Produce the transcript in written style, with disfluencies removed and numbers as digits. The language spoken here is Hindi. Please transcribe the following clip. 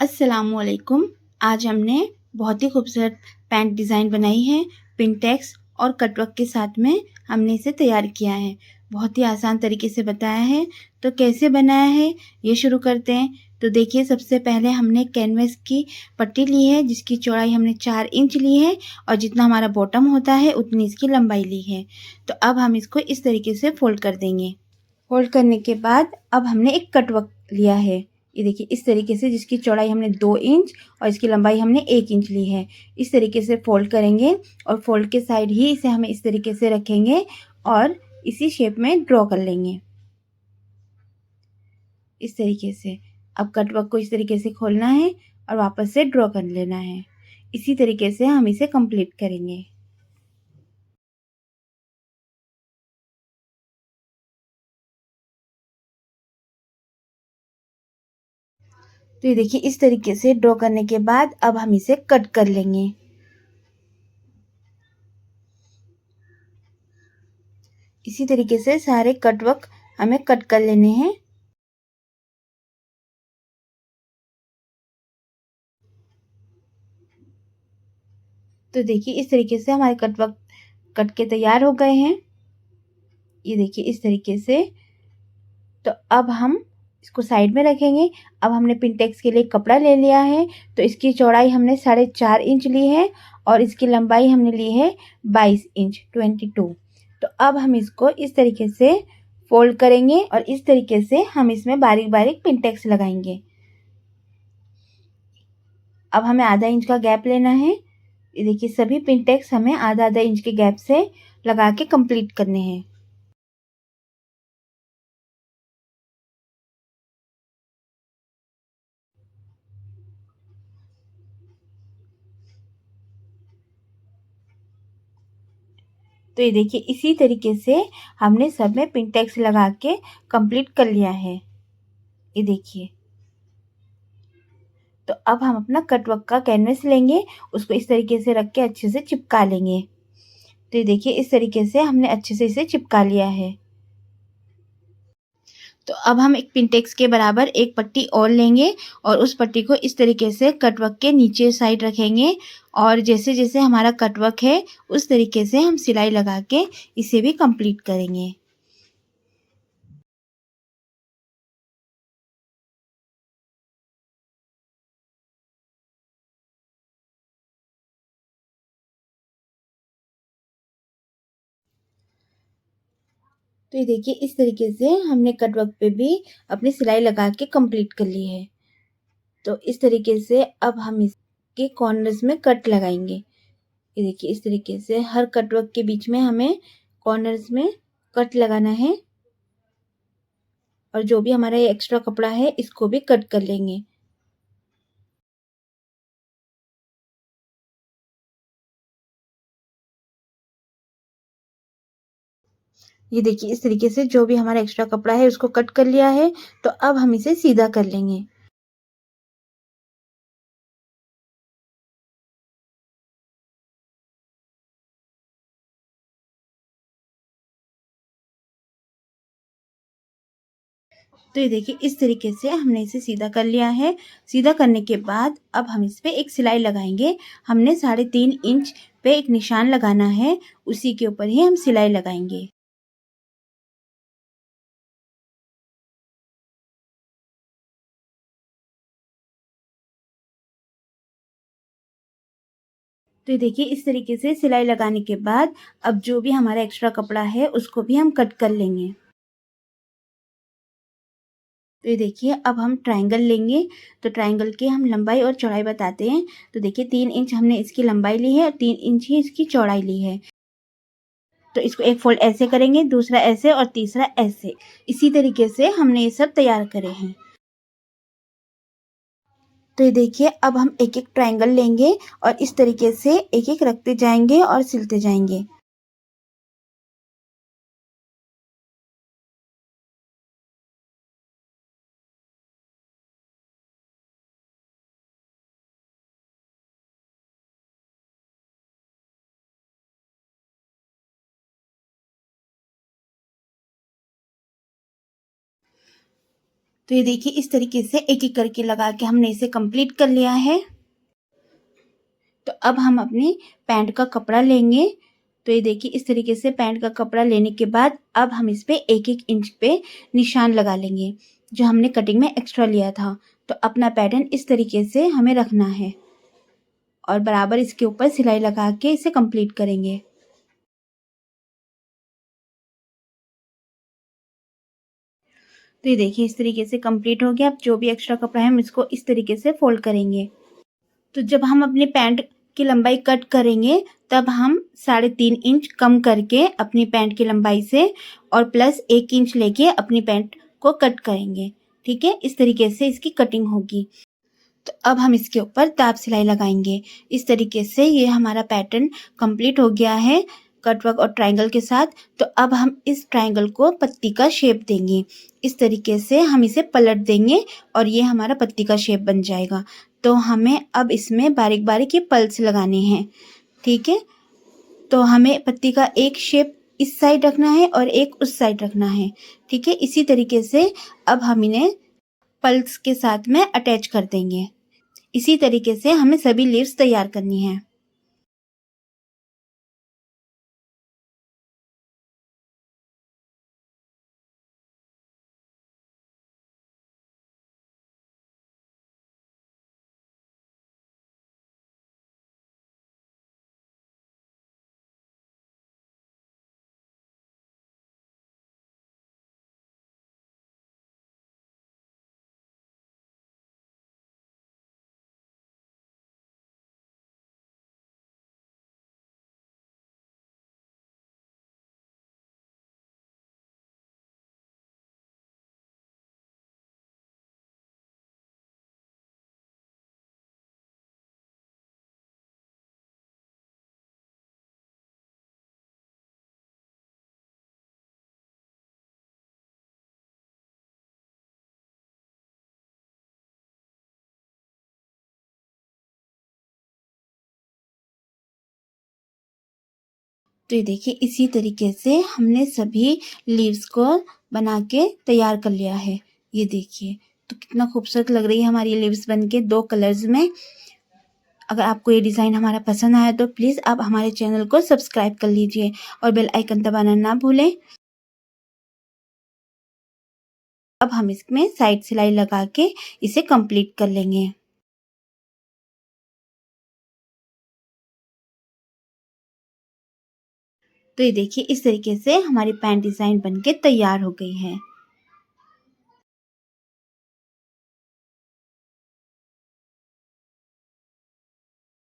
अस्सलामुअलैकुम। आज हमने बहुत ही खूबसूरत पैंट डिज़ाइन बनाई है। पिनटेक्स और कटवर्क के साथ में हमने इसे तैयार किया है। बहुत ही आसान तरीके से बताया है। तो कैसे बनाया है ये शुरू करते हैं। तो देखिए, सबसे पहले हमने कैनवस की पट्टी ली है जिसकी चौड़ाई हमने 4 इंच ली है और जितना हमारा बॉटम होता है उतनी इसकी लंबाई ली है। तो अब हम इसको इस तरीके से फ़ोल्ड कर देंगे। फ़ोल्ड करने के बाद अब हमने एक कटवर्क लिया है। ये देखिए, इस तरीके से, जिसकी चौड़ाई हमने 2 इंच और इसकी लंबाई हमने 1 इंच ली है। इस तरीके से फ़ोल्ड करेंगे और फ़ोल्ड के साइड ही इसे हमें इस तरीके से रखेंगे और इसी शेप में ड्रॉ कर लेंगे, इस तरीके से। अब कटवर्क को इस तरीके से खोलना है और वापस से ड्रॉ कर लेना है। इसी तरीके से हम इसे कंप्लीट करेंगे। तो ये देखिए, इस तरीके से ड्रॉ करने के बाद अब हम इसे कट कर लेंगे। इसी तरीके से सारे कटवर्क हमें कट कर लेने हैं। तो देखिए, इस तरीके से हमारे कटवर्क कट के तैयार हो गए हैं। ये देखिए, इस तरीके से। तो अब हम इसको साइड में रखेंगे। अब हमने पिनटेक्स के लिए कपड़ा ले लिया है। तो इसकी चौड़ाई हमने 4.5 इंच ली है और इसकी लंबाई हमने ली है 22 इंच 22। तो अब हम इसको इस तरीके से फोल्ड करेंगे और इस तरीके से हम इसमें बारीक बारीक पिनटेक्स लगाएंगे। अब हमें आधा इंच का गैप लेना है। ये देखिए, सभी पिनटेक्स हमें आधा आधा इंच के गैप से लगा के कंप्लीट करने हैं। तो ये देखिए, इसी तरीके से हमने सब में पिनटेक्स लगा के कंप्लीट कर लिया है। ये देखिए। तो अब हम अपना कटवर्क का कैनवस लेंगे, उसको इस तरीके से रख के अच्छे से चिपका लेंगे। तो ये देखिए, इस तरीके से हमने अच्छे से इसे चिपका लिया है। तो अब हम एक पिनटेक्स के बराबर एक पट्टी और लेंगे और उस पट्टी को इस तरीके से कटवर्क के नीचे साइड रखेंगे और जैसे जैसे हमारा कटवर्क है उस तरीके से हम सिलाई लगा के इसे भी कंप्लीट करेंगे। तो ये देखिए, इस तरीके से हमने कटवर्क पे भी अपनी सिलाई लगा के कंप्लीट कर ली है। तो इस तरीके से अब हम इसके कॉर्नर्स में कट लगाएंगे। ये देखिए, इस तरीके से हर कटवर्क के बीच में हमें कॉर्नर्स में कट लगाना है और जो भी हमारा ये एक्स्ट्रा कपड़ा है इसको भी कट कर लेंगे। ये देखिए, इस तरीके से जो भी हमारा एक्स्ट्रा कपड़ा है उसको कट कर लिया है। तो अब हम इसे सीधा कर लेंगे। तो ये देखिए, इस तरीके से हमने इसे सीधा कर लिया है। सीधा करने के बाद अब हम इस पे एक सिलाई लगाएंगे। हमने 3.5 इंच पे एक निशान लगाना है, उसी के ऊपर ही हम सिलाई लगाएंगे। तो ये देखिए, इस तरीके से सिलाई लगाने के बाद अब जो भी हमारा एक्स्ट्रा कपड़ा है उसको भी हम कट कर लेंगे। तो ये देखिए, अब हम ट्रायंगल लेंगे। तो ट्रायंगल की हम लंबाई और चौड़ाई बताते हैं। तो देखिए, 3 इंच हमने इसकी लंबाई ली है और 3 इंच ही इसकी चौड़ाई ली है। तो इसको एक फोल्ड ऐसे करेंगे, दूसरा ऐसे और तीसरा ऐसे। इसी तरीके से हमने ये सब तैयार करे हैं। तो ये देखिए, अब हम एक एक ट्रायंगल लेंगे और इस तरीके से एक एक रखते जाएंगे और सिलते जाएंगे। तो ये देखिए इस तरीके से एक-एक करके लगा के हमने इसे कंप्लीट कर लिया है। तो अब हम अपनी पैंट का कपड़ा लेंगे। तो ये देखिए इस तरीके से पैंट का कपड़ा लेने के बाद अब हम इस पे 1-1 इंच पे निशान लगा लेंगे, जो हमने कटिंग में एक्स्ट्रा लिया था। तो अपना पैटर्न इस तरीके से हमें रखना है और बराबर इसके ऊपर सिलाई लगा के इसे कंप्लीट करेंगे। तो ये देखिए इस तरीके से कंप्लीट हो गया। अब जो भी एक्स्ट्रा कपड़ा है हम इसको इस तरीके से फोल्ड करेंगे। तो जब हम अपनी पैंट की लंबाई कट करेंगे तब हम 3.5 इंच कम करके अपनी पैंट की लंबाई से और प्लस 1 इंच लेके अपनी पैंट को कट करेंगे। ठीक है, इस तरीके से इसकी कटिंग होगी। तो अब हम इसके ऊपर दाब सिलाई लगाएंगे। इस तरीके से ये हमारा पैटर्न कंप्लीट हो गया है कटवर्क और ट्रायंगल के साथ। तो अब हम इस ट्रायंगल को पत्ती का शेप देंगे। इस तरीके से हम इसे पलट देंगे और ये हमारा पत्ती का शेप बन जाएगा। तो हमें अब इसमें बारीक बारीक ये पल्स लगाने हैं। ठीक है, तो हमें पत्ती का एक शेप इस साइड रखना है और एक उस साइड रखना है। ठीक है, इसी तरीके से अब हम इन्हें पल्स के साथ में अटैच कर देंगे। इसी तरीके से हमें सभी लीव्स तैयार करनी है। तो ये देखिए इसी तरीके से हमने सभी लीव्स को बना के तैयार कर लिया है। ये देखिए तो कितना खूबसूरत लग रही है हमारी लीव्स बन के 2 कलर्स में। अगर आपको ये डिज़ाइन हमारा पसंद आया तो प्लीज़ आप हमारे चैनल को सब्सक्राइब कर लीजिए और बेल आइकन दबाना ना भूलें। अब हम इसमें साइड सिलाई लगा के इसे कंप्लीट कर लेंगे। तो ये देखिए इस तरीके से हमारी पैंट डिज़ाइन बन के तैयार हो गई है।